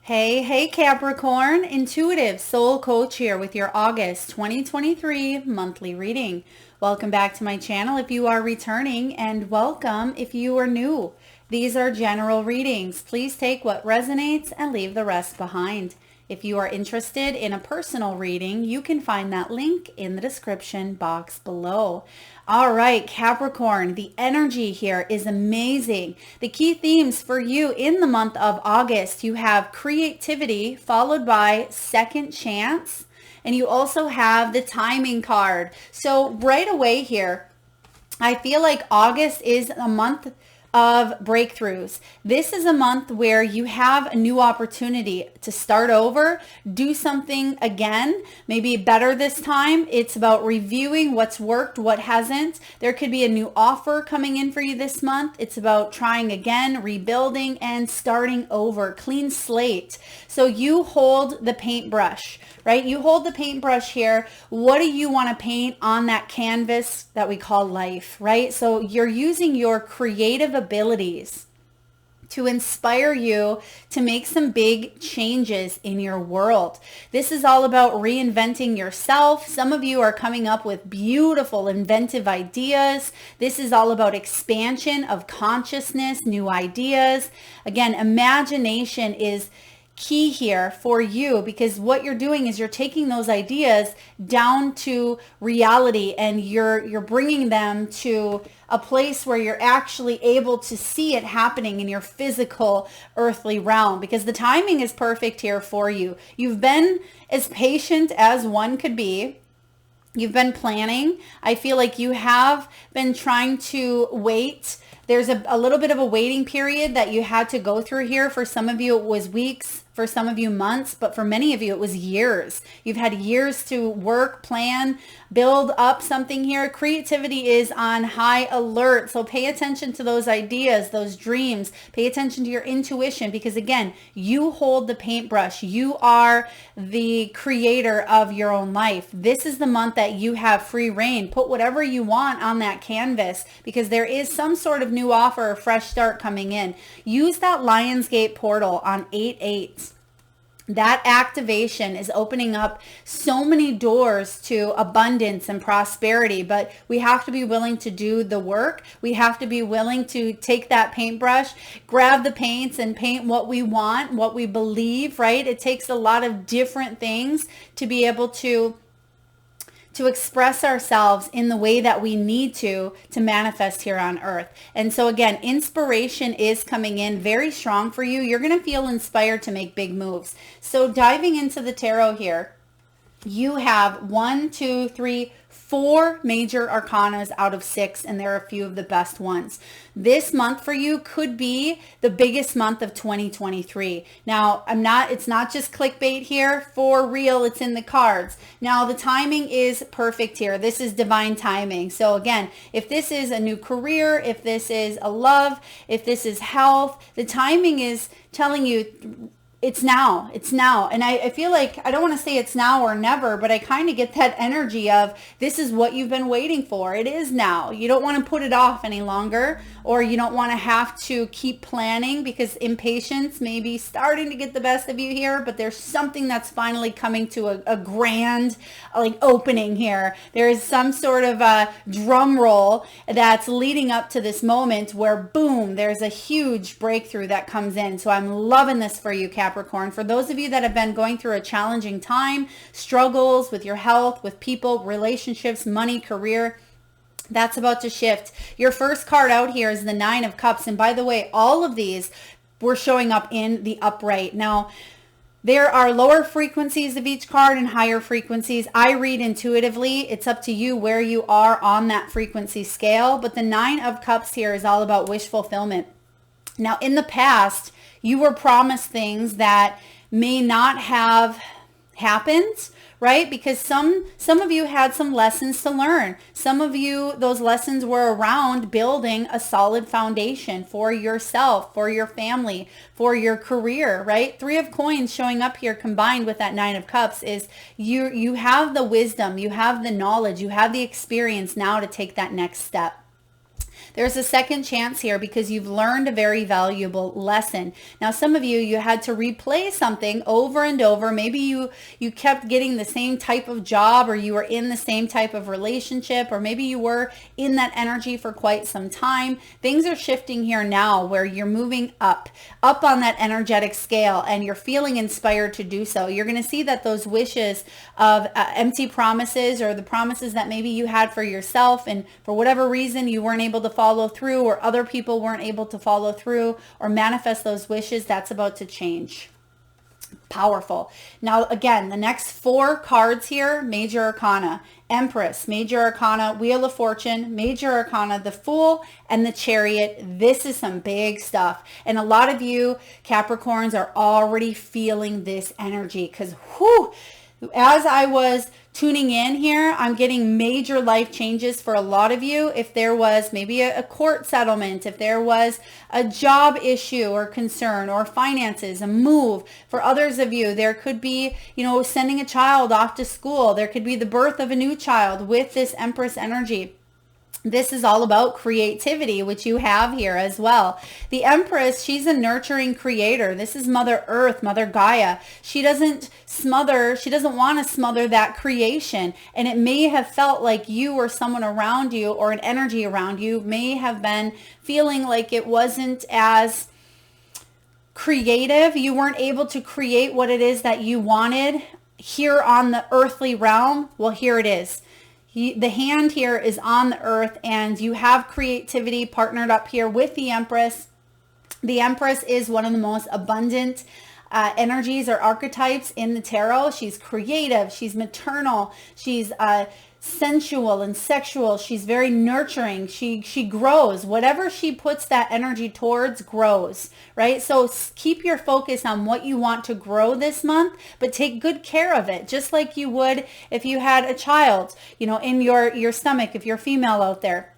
Hey, Capricorn, intuitive soul coach here with your August 2023 monthly reading. Welcome back to my channel if you are returning, and welcome if you are new. These are general readings. Please take what resonates and leave the rest behind. If you are interested in a personal reading, you can find that link in the description box below. All right, Capricorn, the energy here is amazing. The key themes for you in the month of August, you have creativity followed by second chance, and you also have the timing card. So right away here, I feel like August is a month of breakthroughs. This is a month where you have a new opportunity to start over, do something again, maybe better this time. It's about reviewing what's worked, what hasn't. There could be a new offer coming in for you this month. It's about trying again, rebuilding, and starting over, clean slate. So you hold the paintbrush, right? You hold the paintbrush here. What do you want to paint on that canvas that we call life, right? So you're using your creative abilities to inspire you to make some big changes in your world. This is all about reinventing yourself. Some of you are coming up with beautiful, inventive ideas. This is all about expansion of consciousness, new ideas. Again, imagination is key here for you, because what you're doing is you're taking those ideas down to reality, and you're bringing them to a place where you're actually able to see it happening in your physical earthly realm, because the timing is perfect here for you. You've been as patient as one could be. You've been planning. I feel like you have been trying to wait. There's a little bit of a waiting period that you had to go through here. For some of you, it was weeks. For some of you, months. But for many of you, it was years. You've had years to work, plan, build up something here. Creativity is on high alert. So pay attention to those ideas, those dreams. Pay attention to your intuition, because again, you hold the paintbrush. You are the creator of your own life. This is the month that you have free reign. Put whatever you want on that canvas, because there is some sort of new offer or fresh start coming in. Use that Lionsgate portal on 8/8. That activation is opening up so many doors to abundance and prosperity, but we have to be willing to do the work. We have to be willing to take that paintbrush, grab the paints, and paint what we want, what we believe, right? It takes a lot of different things to be able to express ourselves in the way that we need to manifest here on earth. And so again, inspiration is coming in very strong for you. You're going to feel inspired to make big moves. So diving into the tarot here, you have 4 major arcanas out of 6, and there are a few of the best ones. This month for you could be the biggest month of 2023. Now, it's not just clickbait here. For real, it's in the cards. Now, the timing is perfect here. This is divine timing. So again, if this is a new career, if this is a love, if this is health, the timing is telling you it's now. And I feel like, I don't want to say it's now or never, but I kind of get that energy of this is what you've been waiting for. It is now. You don't want to put it off any longer, or you don't want to have to keep planning, because impatience may be starting to get the best of you here, but there's something that's finally coming to a grand opening here. There is some sort of a drum roll that's leading up to this moment where boom, there's a huge breakthrough that comes in. So I'm loving this for you, Capricorn. For those of you that have been going through a challenging time, struggles with your health, with people, relationships, money, career, that's about to shift. Your first card out here is the 9 of Cups. And by the way, all of these were showing up in the upright. Now, there are lower frequencies of each card and higher frequencies. I read intuitively. It's up to you where you are on that frequency scale. But the 9 of Cups here is all about wish fulfillment. Now, in the past, you were promised things that may not have happened, right? Because some of you had some lessons to learn. Some of you, those lessons were around building a solid foundation for yourself, for your family, for your career, right? 3 of Coins showing up here combined with that 9 of Cups is you have the wisdom, you have the knowledge, you have the experience now to take that next step. There's a second chance here because you've learned a very valuable lesson. Now, some of you had to replay something over and over. Maybe you kept getting the same type of job, or you were in the same type of relationship, or maybe you were in that energy for quite some time. Things are shifting here now where you're moving up on that energetic scale, and you're feeling inspired to do so. You're going to see that those wishes of empty promises, or the promises that maybe you had for yourself and for whatever reason you weren't able to follow through, or other people weren't able to follow through or manifest those wishes, that's about to change. Powerful. Now, again, the next 4 cards here: Major Arcana, Empress, Major Arcana, Wheel of Fortune, Major Arcana, the Fool, and the Chariot. This is some big stuff. And a lot of you Capricorns are already feeling this energy because, as I was tuning in here, I'm getting major life changes for a lot of you. If there was maybe a court settlement, if there was a job issue or concern, or finances, a move. For others of you, there could be, sending a child off to school. There could be the birth of a new child with this Empress energy. This is all about creativity, which you have here as well. The Empress, she's a nurturing creator. This is Mother Earth, Mother Gaia. She doesn't want to smother that creation. And it may have felt like you or someone around you, or an energy around you, may have been feeling like it wasn't as creative. You weren't able to create what it is that you wanted here on the earthly realm. Well, here it is. The hand here is on the earth, and you have creativity partnered up here with the Empress. The Empress is one of the most abundant energies or archetypes in the tarot. She's creative, she's maternal, she's sensual and sexual. She's very nurturing. She grows. Whatever she puts that energy towards grows, right? So keep your focus on what you want to grow this month, but take good care of it, just like you would if you had a child, in your stomach, if you're female out there.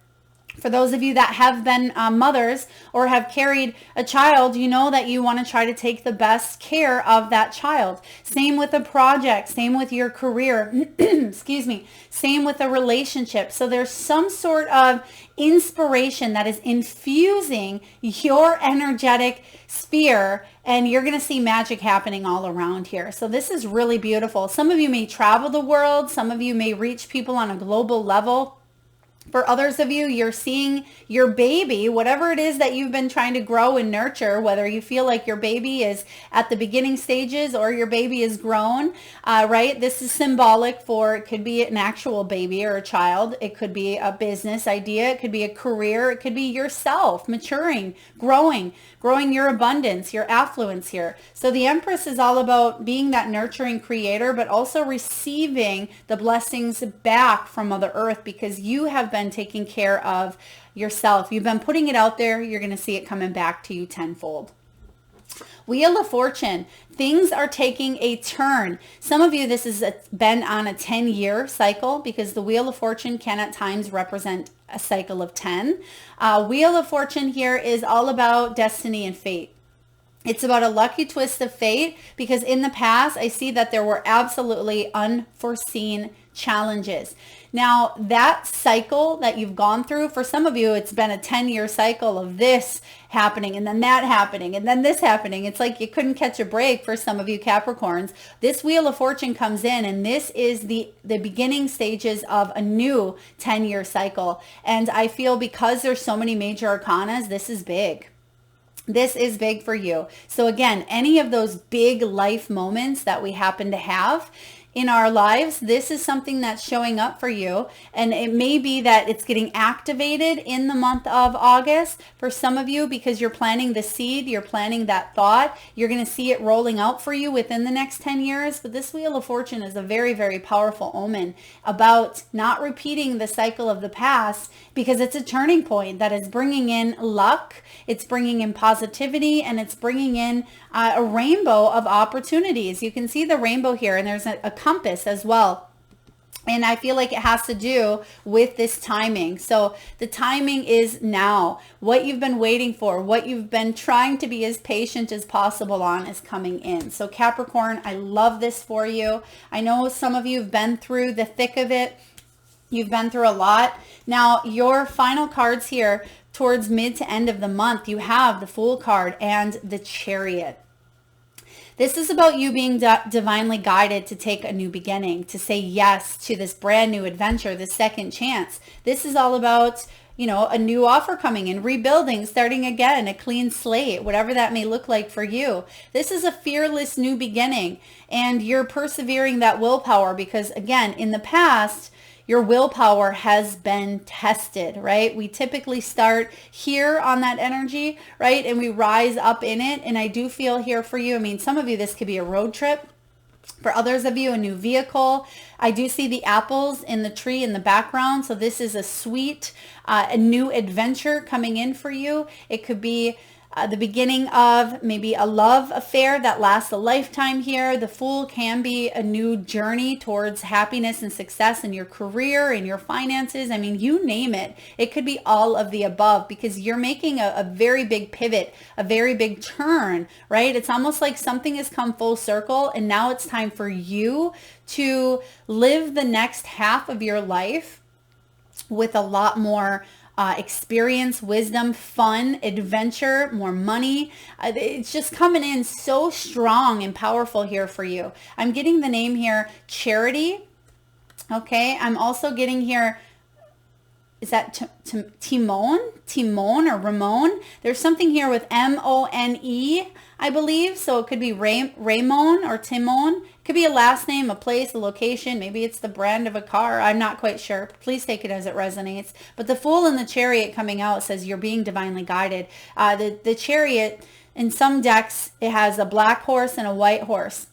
For those of you that have been mothers or have carried a child, you know that you want to try to take the best care of that child. Same with a project, same with your career, excuse me, same with a relationship. So there's some sort of inspiration that is infusing your energetic sphere, and you're going to see magic happening all around here. So this is really beautiful. Some of you may travel the world. Some of you may reach people on a global level. For others of you, you're seeing your baby, whatever it is that you've been trying to grow and nurture, whether you feel like your baby is at the beginning stages or your baby is grown, right? This is symbolic for, it could be an actual baby or a child. It could be a business idea. It could be a career. It could be yourself maturing, growing your abundance, your affluence here. So the Empress is all about being that nurturing creator, but also receiving the blessings back from Mother Earth, because you have been taking care of yourself. You've been putting it out there. You're going to see it coming back to you tenfold. Wheel of Fortune. Things are taking a turn. Some of you, this has been on a 10-year cycle, because the Wheel of Fortune can at times represent a cycle of 10. Wheel of Fortune here is all about destiny and fate. It's about a lucky twist of fate, because in the past, I see that there were absolutely unforeseen challenges. Now, that cycle that you've gone through, for some of you, it's been a 10-year cycle of this happening and then that happening and then this happening. It's like you couldn't catch a break for some of you Capricorns. This Wheel of Fortune comes in, and this is the beginning stages of a new 10-year cycle. And I feel because there's so many major arcanas, this is big. This is big for you. So again, any of those big life moments that we happen to have in our lives, this is something that's showing up for you. And it may be that it's getting activated in the month of August for some of you, because you're planting the seed, you're planting that thought. You're going to see it rolling out for you within the next 10 years. But this Wheel of Fortune is a very, very powerful omen about not repeating the cycle of the past, because it's a turning point that is bringing in luck, it's bringing in positivity, and it's bringing in a rainbow of opportunities. You can see the rainbow here, and there's a compass as well. And I feel like it has to do with this timing. So the timing is now. What you've been waiting for, what you've been trying to be as patient as possible on, is coming in. So Capricorn, I love this for you. I know some of you have been through the thick of it. You've been through a lot. Now, your final cards here, towards mid to end of the month, you have the Fool card and the Chariot. This is about you being divinely guided to take a new beginning, to say yes to this brand new adventure, this second chance. This is all about, you know, a new offer coming in, rebuilding, starting again, a clean slate, whatever that may look like for you. This is a fearless new beginning, and you're persevering that willpower because, again, in the past, your willpower has been tested, right? We typically start here on that energy, right? And we rise up in it. And I do feel here for you. I mean, some of you, this could be a road trip. For others of you, a new vehicle. I do see the apples in the tree in the background. So this is a sweet, a new adventure coming in for you. It could be the beginning of maybe a love affair that lasts a lifetime here. The Fool can be a new journey towards happiness and success in your career, in your finances. I mean, you name it. It could be all of the above because you're making a very big pivot, a very big turn, right? It's almost like something has come full circle and now it's time for you to live the next half of your life with a lot more experience, wisdom, fun, adventure, more money. It's just coming in so strong and powerful here for you. I'm getting the name here, Charity. Okay. I'm also getting here, is that Timon or Ramon? There's something here with M-O-N-E, I believe. So it could be Ramon or Timon. It could be a last name, a place, a location. Maybe it's the brand of a car. I'm not quite sure. Please take it as it resonates. But the Fool and the Chariot coming out says you're being divinely guided. The Chariot, in some decks, it has a black horse and a white horse,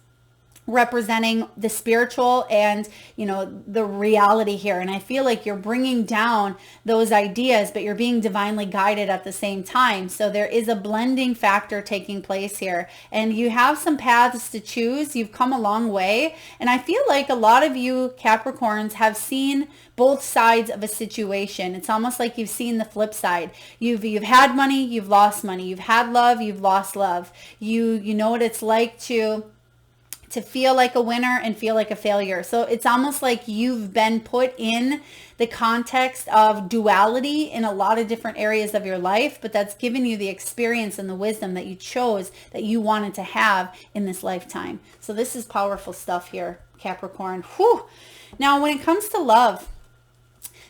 representing the spiritual and, you know, the reality here. And I feel like you're bringing down those ideas, but you're being divinely guided at the same time. So there is a blending factor taking place here, and you have some paths to choose. You've come a long way. And I feel like a lot of you Capricorns have seen both sides of a situation. It's almost like you've seen the flip side. You've had money, you've lost money. You've had love, you've lost love. You know what it's like to feel like a winner and feel like a failure. So it's almost like you've been put in the context of duality in a lot of different areas of your life, but that's given you the experience and the wisdom that you chose, that you wanted to have in this lifetime. So this is powerful stuff here, Capricorn. Whew. Now, when it comes to love,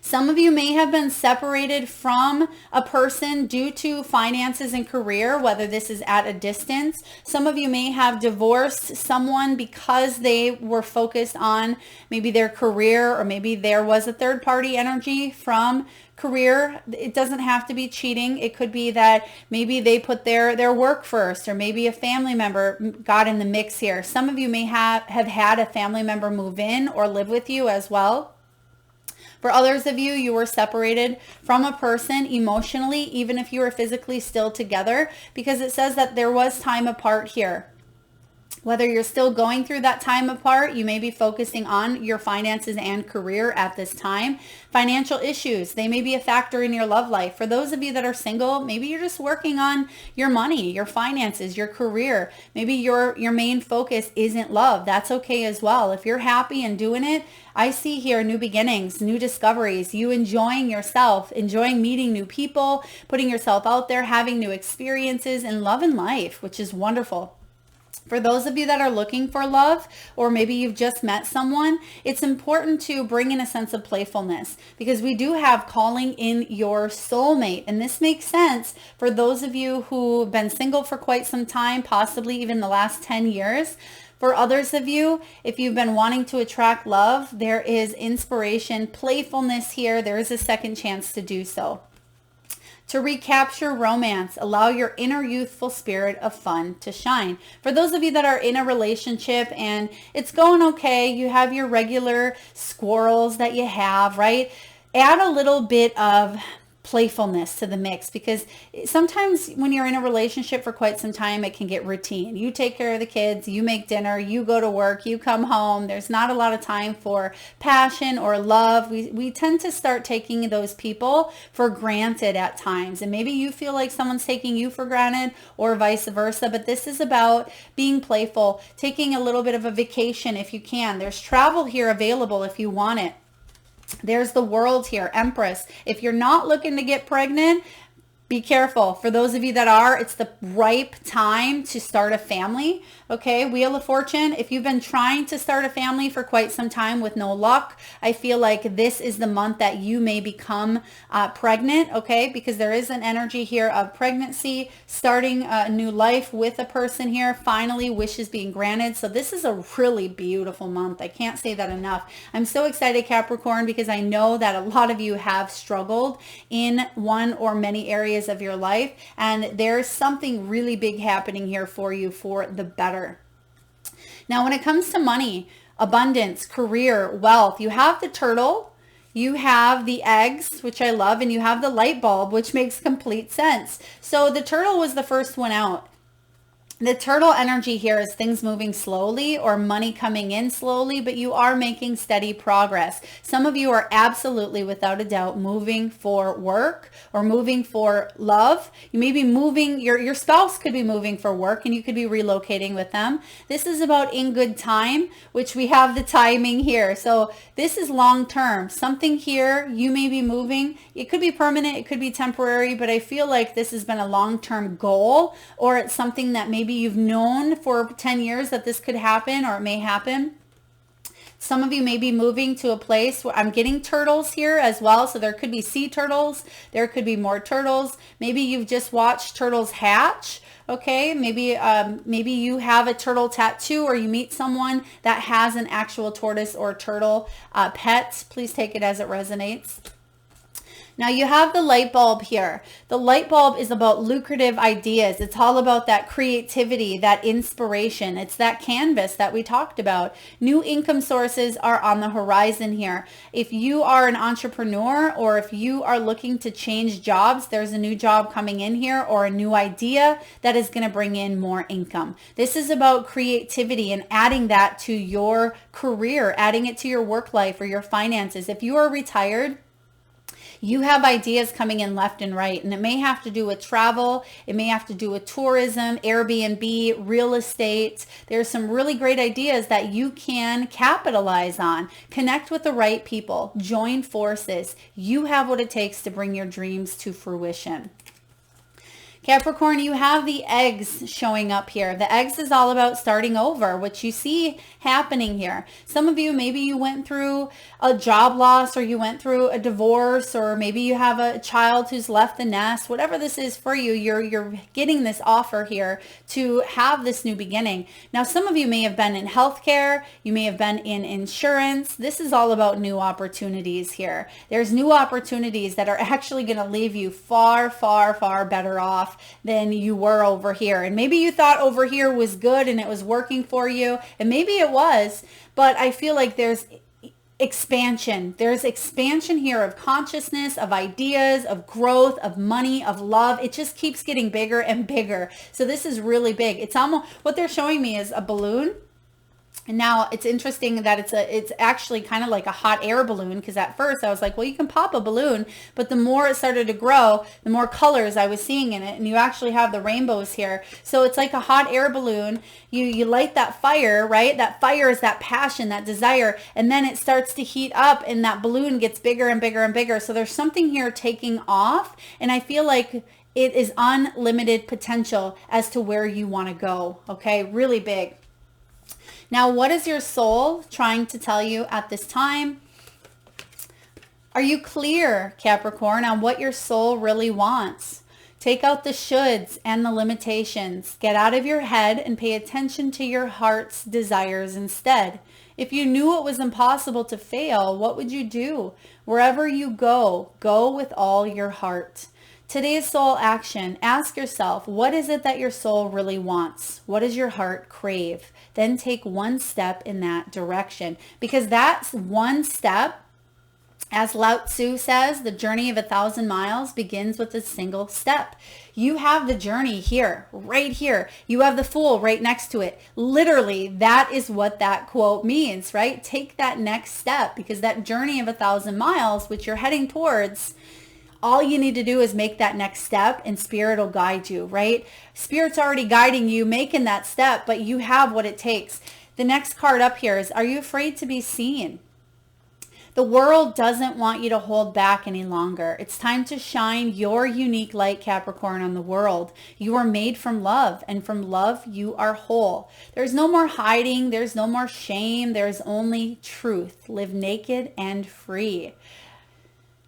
some of you may have been separated from a person due to finances and career, whether this is at a distance. Some of you may have divorced someone because they were focused on maybe their career, or maybe there was a third party energy from career. It doesn't have to be cheating. It could be that maybe they put their work first, or maybe a family member got in the mix here. Some of you may have had a family member move in or live with you as well. For others of you, you were separated from a person emotionally, even if you were physically still together, because it says that there was time apart here. Whether you're still going through that time apart, you may be focusing on your finances and career at this time. Financial issues, they may be a factor in your love life. For those of you that are single, maybe you're just working on your money, your finances, your career. Maybe your main focus isn't love. That's okay as well. If you're happy and doing it, I see here new beginnings, new discoveries, you enjoying yourself, enjoying meeting new people, putting yourself out there, having new experiences in love and life, which is wonderful. For those of you that are looking for love, or maybe you've just met someone, it's important to bring in a sense of playfulness, because we do have calling in your soulmate. And this makes sense for those of you who've been single for quite some time, possibly even the last 10 years. For others of you, if you've been wanting to attract love, there is inspiration, playfulness here. There is a second chance to do so. To recapture romance, allow your inner youthful spirit of fun to shine. For those of you that are in a relationship and it's going okay, you have your regular squirrels that you have, right? Add a little bit of playfulness to the mix, because sometimes when you're in a relationship for quite some time, it can get routine. You take care of the kids, you make dinner, you go to work, you come home. There's not a lot of time for passion or love. We tend to start taking those people for granted at times. And maybe you feel like someone's taking you for granted, or vice versa. But this is about being playful, taking a little bit of a vacation if you can. There's travel here available if you want it. There's the World here, Empress. If you're not looking to get pregnant, Be careful. For those of you that are, it's the ripe time to start a family. Okay, Wheel of Fortune, if you've been trying to start a family for quite some time with no luck, I feel like this is the month that you may become pregnant, okay, because there is an energy here of pregnancy, starting a new life with a person here, finally wishes being granted. So this is a really beautiful month. I can't say that enough. I'm so excited, Capricorn, because I know that a lot of you have struggled in one or many areas of your life, and there's something really big happening here for you for the better. Now, when it comes to money, abundance, career, wealth, you have the turtle, you have the eggs, which I love, and you have the light bulb, which makes complete sense. So the turtle was the first one out. The turtle energy here is things moving slowly or money coming in slowly, but you are making steady progress. Some of you are absolutely, without a doubt, moving for work or moving for love. You may be moving, your spouse could be moving for work and you could be relocating with them. This is about in good time, which we have the timing here. So this is long term. Something here, you may be moving. It could be permanent, it could be temporary, but I feel like this has been a long-term goal, or it's something that maybe you've known for 10 years that this could happen, or it may happen. Some of you may be moving to a place where I'm getting turtles here as well. So there could be sea turtles. There could be more turtles. Maybe you've just watched turtles hatch. Okay, maybe you have a turtle tattoo, or you meet someone that has an actual tortoise or turtle pet. Please take it as it resonates. Now you have the light bulb here. The light bulb is about lucrative ideas. It's all about that creativity, that inspiration. It's that canvas that we talked about. New income sources are on the horizon here. If you are an entrepreneur, or if you are looking to change jobs, there's a new job coming in here, or a new idea that is going to bring in more income. This is about creativity and adding that to your career, adding it to your work life or your finances. If you are retired, you have ideas coming in left and right, and it may have to do with travel. It may have to do with tourism, Airbnb, real estate. There's some really great ideas that you can capitalize on. Connect with the right people. Join forces. You have what it takes to bring your dreams to fruition. Capricorn, you have the eggs showing up here. The eggs is all about starting over, which you see happening here. Some of you, maybe you went through a job loss, or you went through a divorce, or maybe you have a child who's left the nest. Whatever this is for you, you're getting this offer here to have this new beginning. Now, some of you may have been in healthcare. You may have been in insurance. This is all about new opportunities here. There's new opportunities that are actually going to leave you far, far, far better off than you were over here. And maybe you thought over here was good and it was working for you, and maybe it was, but I feel like there's expansion. There's expansion here of consciousness, of ideas, of growth, of money, of love. It just keeps getting bigger and bigger. So this is really big. It's almost, what they're showing me is a balloon. And now it's interesting that it's actually kind of like a hot air balloon, because at first I was like, well, you can pop a balloon, but the more it started to grow, the more colors I was seeing in it, and you actually have the rainbows here. So it's like a hot air balloon. You light that fire, right? That fire is that passion, that desire, and then it starts to heat up, and that balloon gets bigger and bigger and bigger. So there's something here taking off, and I feel like it is unlimited potential as to where you want to go. Okay, really big. Now, what is your soul trying to tell you at this time? Are you clear, Capricorn, on what your soul really wants? Take out the shoulds and the limitations. Get out of your head and pay attention to your heart's desires instead. If you knew it was impossible to fail, what would you do? Wherever you go, go with all your heart. Today's soul action, ask yourself, what is it that your soul really wants? What does your heart crave? Then take one step in that direction, because that's one step. As Lao Tzu says, the journey of 1,000 miles begins with a single step. You have the journey here, right here. You have the Fool right next to it. Literally, that is what that quote means, right? Take that next step, because that journey of 1,000 miles, which you're heading towards, all you need to do is make that next step, and Spirit will guide you, right? Spirit's already guiding you, making that step, but you have what it takes. The next card up here is, are you afraid to be seen? The world doesn't want you to hold back any longer. It's time to shine your unique light, Capricorn, on the world. You are made from love, and from love, you are whole. There's no more hiding. There's no more shame. There's only truth. Live naked and free.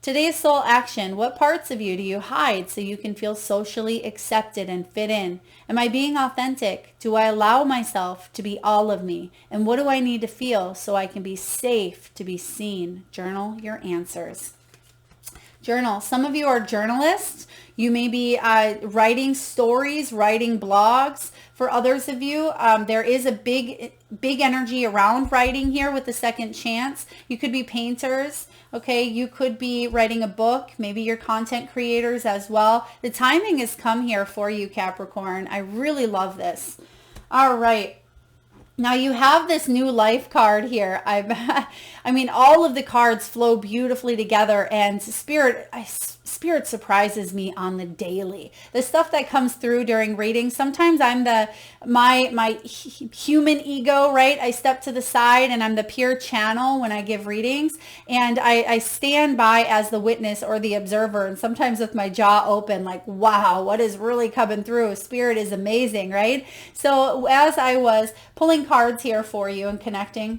Today's soul action. What parts of you do you hide so you can feel socially accepted and fit in? Am I being authentic? Do I allow myself to be all of me? And what do I need to feel so I can be safe to be seen? Journal your answers. Journal. Some of you are journalists. You may be writing stories, writing blogs. For others of you, there is a big energy around writing here with the second chance. You could be painters. Okay, you could be writing a book. Maybe you're content creators as well. The timing has come here for you, Capricorn. I really love this. All right. Now you have this new life card here. I mean, all of the cards flow beautifully together, and Spirit surprises me on the daily. The stuff that comes through during readings, sometimes I'm my human ego, right? I step to the side and I'm the pure channel when I give readings, and I stand by as the witness or the observer, and sometimes with my jaw open, like, wow, what is really coming through? Spirit is amazing, right? So as I was pulling cards here for you and connecting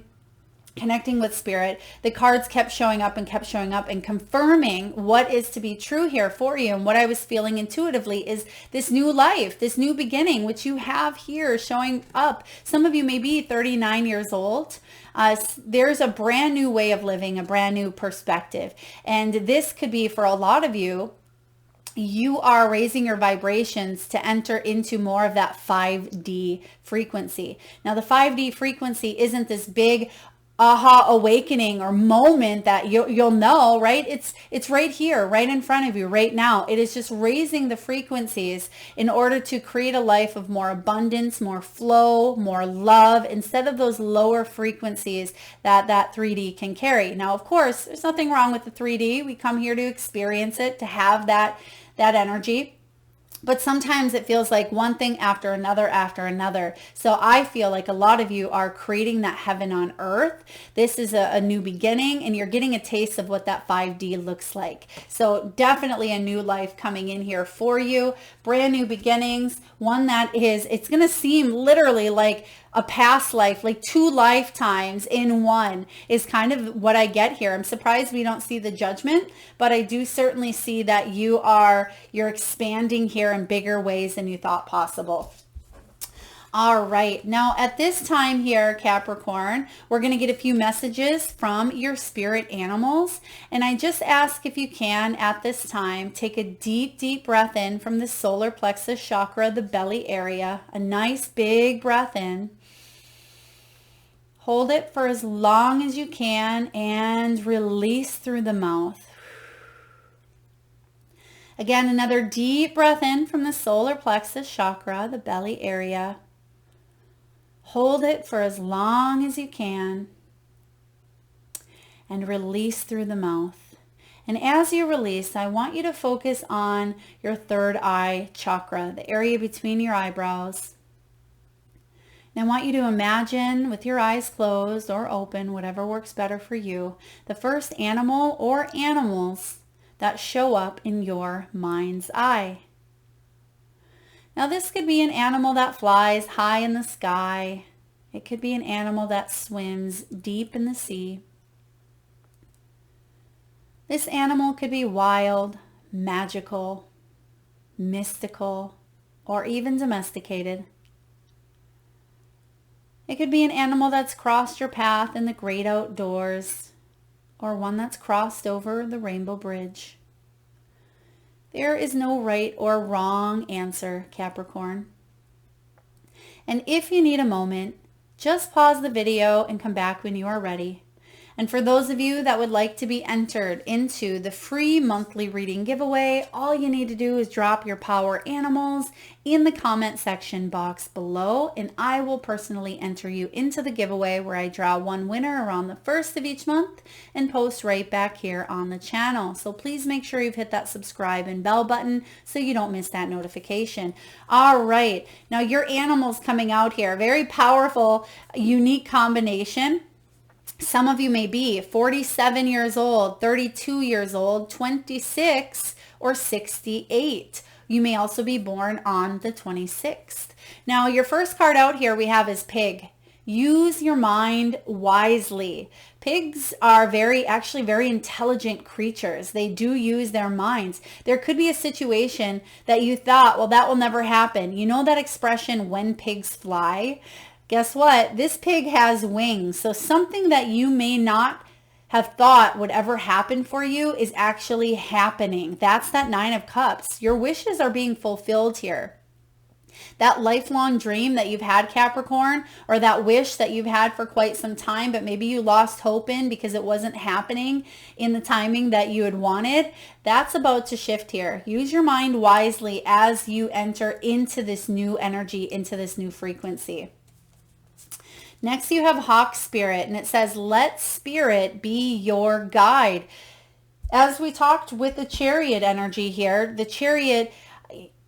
with Spirit, the cards kept showing up and confirming what is to be true here for you. And what I was feeling intuitively is this new life, this new beginning, which you have here showing up. Some of you may be 39 years old. There's a brand new way of living, a brand new perspective. And this could be for a lot of you, you are raising your vibrations to enter into more of that 5D frequency. Now, the 5D frequency isn't this big aha awakening or moment that you'll know, right? It's right here, right in front of you right now. It is just raising the frequencies in order to create a life of more abundance, more flow, more love, instead of those lower frequencies that 3D can carry. Now, of course, there's nothing wrong with the 3D. We come here to experience it, to have that energy. But sometimes it feels like one thing after another. So I feel like a lot of you are creating that heaven on earth. This is a new beginning, and you're getting a taste of what that 5D looks like. So definitely a new life coming in here for you. Brand new beginnings. One that is, it's going to seem literally like a past life, like 2 lifetimes in one is kind of what I get here. I'm surprised we don't see the judgment, but I do certainly see that you're expanding here in bigger ways than you thought possible. All right. Now at this time here, Capricorn, we're going to get a few messages from your spirit animals. And I just ask, if you can at this time, take a deep, deep breath in from the solar plexus chakra, the belly area, a nice big breath in. Hold it for as long as you can and release through the mouth. Again, another deep breath in from the solar plexus chakra, the belly area. Hold it for as long as you can and release through the mouth. And as you release, I want you to focus on your third eye chakra, the area between your eyebrows. And I want you to imagine, with your eyes closed or open, whatever works better for you, the first animal or animals that show up in your mind's eye. Now this could be an animal that flies high in the sky. It could be an animal that swims deep in the sea. This animal could be wild, magical, mystical, or even domesticated. It could be an animal that's crossed your path in the great outdoors, or one that's crossed over the rainbow bridge. There is no right or wrong answer, Capricorn. And if you need a moment, just pause the video and come back when you are ready. And for those of you that would like to be entered into the free monthly reading giveaway, all you need to do is drop your power animals in the comment section box below, and I will personally enter you into the giveaway, where I draw one winner around the 1st of each month and post right back here on the channel. So please make sure you've hit that subscribe and bell button so you don't miss that notification. All right, now your animals coming out here, very powerful, unique combination. Some of you may be 47 years old, 32 years old, 26, or 68. You may also be born on the 26th. Now, your first card out here we have is Pig. Use your mind wisely. Pigs are actually very intelligent creatures. They do use their minds. There could be a situation that you thought, well, that will never happen. You know that expression, when pigs fly? Guess what? This pig has wings. So something that you may not have thought would ever happen for you is actually happening. That's that Nine of Cups. Your wishes are being fulfilled here. That lifelong dream that you've had, Capricorn, or that wish that you've had for quite some time, but maybe you lost hope in because it wasn't happening in the timing that you had wanted, that's about to shift here. Use your mind wisely as you enter into this new energy, into this new frequency. Next, you have Hawk Spirit, and it says, let Spirit be your guide. As we talked with the Chariot energy here, the Chariot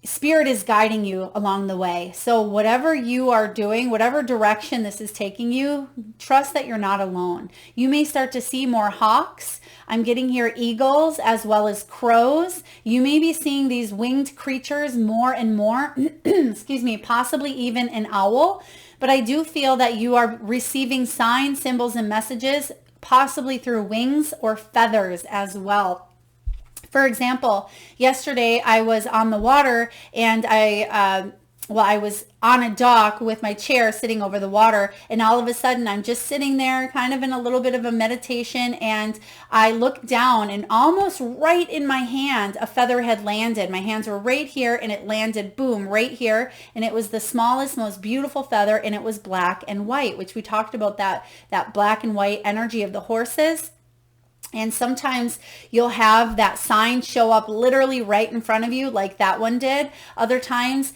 Spirit is guiding you along the way. So whatever you are doing, whatever direction this is taking you, trust that you're not alone. You may start to see more hawks. I'm getting here eagles as well as crows. You may be seeing these winged creatures more and more, excuse me, possibly even an owl. But I do feel that you are receiving signs, symbols, and messages, possibly through wings or feathers as well. For example, yesterday I was on the water and I was on a dock with my chair sitting over the water, and all of a sudden I'm just sitting there kind of in a little bit of a meditation, and I looked down and almost right in my hand a feather had landed. My hands were right here and it landed, boom, right here, and it was the smallest, most beautiful feather, and it was black and white, which we talked about, that black and white energy of the horses. And sometimes you'll have that sign show up literally right in front of you like that one did. Other times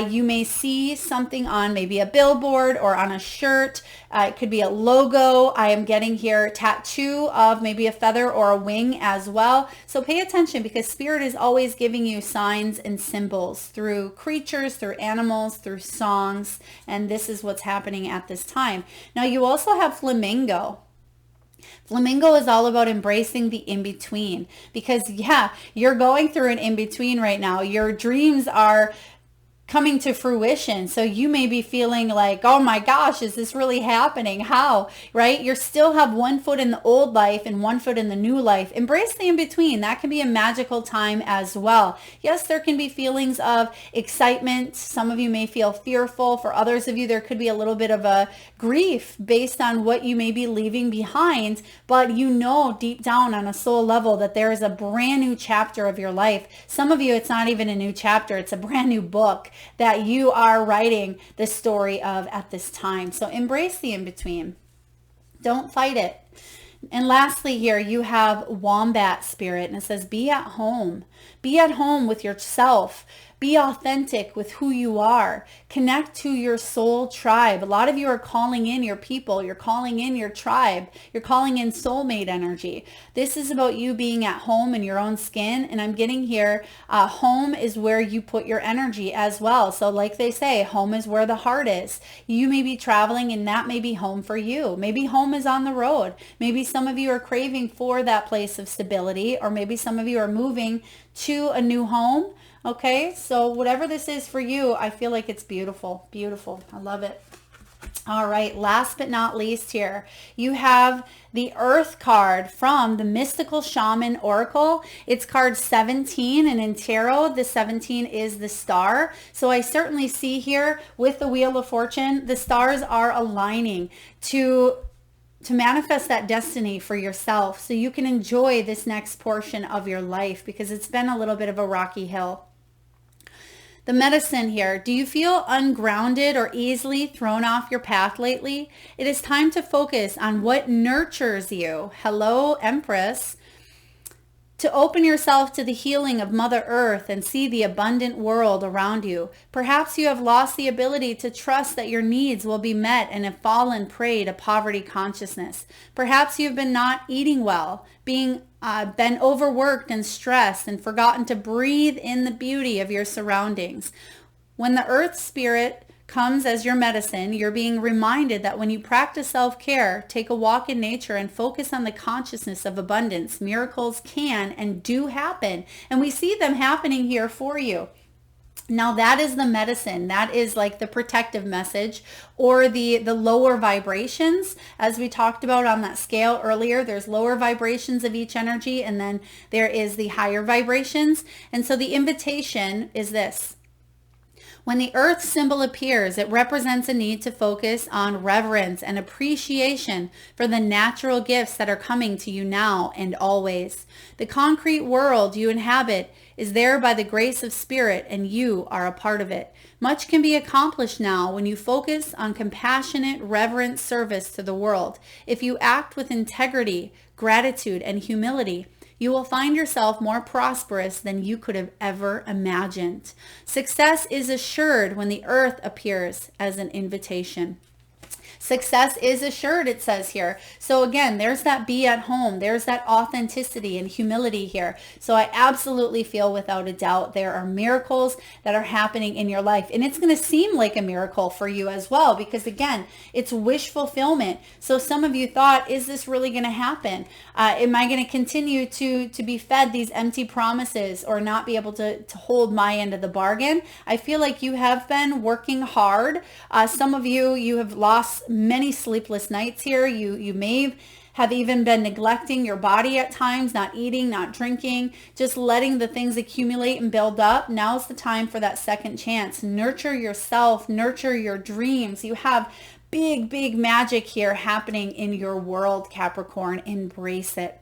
you may see something on maybe a billboard or on a shirt. It could be a logo. I am getting here tattoo of maybe a feather or a wing as well. So pay attention, because Spirit is always giving you signs and symbols through creatures, through animals, through songs. And this is what's happening at this time. Now you also have Flamingo. Flamingo is all about embracing the in-between, because yeah, you're going through an in-between right now. Your dreams are coming to fruition. So you may be feeling like, oh my gosh, is this really happening? How, right? You still have one foot in the old life and one foot in the new life. Embrace the in-between. That can be a magical time as well. Yes, there can be feelings of excitement. Some of you may feel fearful. For others of you, there could be a little bit of a grief based on what you may be leaving behind, but you know deep down on a soul level that there is a brand new chapter of your life. Some of you, it's not even a new chapter. It's a brand new book that you are writing the story of at this time. So embrace the in-between. Don't fight it. And lastly here, you have Wombat Spirit, and it says, be at home. Be at home with yourself. Be authentic with who you are. Connect to your soul tribe. A lot of you are calling in your people. You're calling in your tribe. You're calling in soulmate energy. This is about you being at home in your own skin. And I'm getting here, home is where you put your energy as well. So like they say, home is where the heart is. You may be traveling and that may be home for you. Maybe home is on the road. Maybe some of you are craving for that place of stability, or maybe some of you are moving to a new home. Okay, so whatever this is for you, I feel like it's beautiful. Beautiful. I love it. All right, last but not least here, you have the Earth card from the Mystical Shaman Oracle. It's card 17, and in tarot, the 17 is the star. So I certainly see here with the Wheel of Fortune, the stars are aligning to manifest that destiny for yourself, so you can enjoy this next portion of your life, because it's been a little bit of a rocky hill. The medicine here, do you feel ungrounded or easily thrown off your path lately? It is time to focus on what nurtures you. Hello, Empress. To open yourself to the healing of Mother Earth and see the abundant world around you. Perhaps you have lost the ability to trust that your needs will be met and have fallen prey to poverty consciousness. Perhaps you've been not eating well, been overworked and stressed, and forgotten to breathe in the beauty of your surroundings. When the Earth Spirit comes as your medicine. You're being reminded that when you practice self-care, take a walk in nature, and focus on the consciousness of abundance, miracles can and do happen. And we see them happening here for you. Now that is the medicine. That is like the protective message, or the lower vibrations. As we talked about on that scale earlier, there's lower vibrations of each energy, and then there is the higher vibrations. And so the invitation is this. When the earth symbol appears, it represents a need to focus on reverence and appreciation for the natural gifts that are coming to you now and always. The concrete world you inhabit is there by the grace of spirit, and you are a part of it. Much can be accomplished now when you focus on compassionate, reverent service to the world. If you act with integrity, gratitude, and humility, you will find yourself more prosperous than you could have ever imagined. Success is assured when the earth appears as an invitation. Success is assured, it says here. So again, there's that be at home. There's that authenticity and humility here. So I absolutely feel without a doubt there are miracles that are happening in your life. And it's going to seem like a miracle for you as well, because again, it's wish fulfillment. So some of you thought, is this really going to happen? Am I going to continue to be fed these empty promises, or not be able to hold my end of the bargain? I feel like you have been working hard. Some of you have lost many sleepless nights here. You may have even been neglecting your body at times, not eating, not drinking, just letting the things accumulate and build up. Now's the time for that second chance. Nurture yourself, nurture your dreams. You have big magic here happening in your world, Capricorn. Embrace it.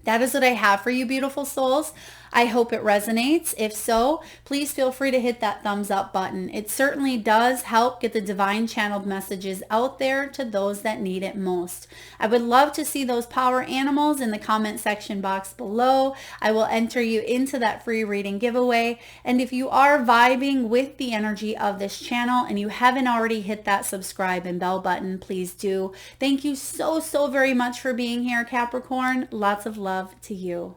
That is what I have for you, beautiful souls. I hope it resonates. If so, please feel free to hit that thumbs up button. It certainly does help get the divine channeled messages out there to those that need it most. I would love to see those power animals in the comment section box below. I will enter you into that free reading giveaway. And if you are vibing with the energy of this channel and you haven't already hit that subscribe and bell button, please do. Thank you so very much for being here, Capricorn. Lots of love to you.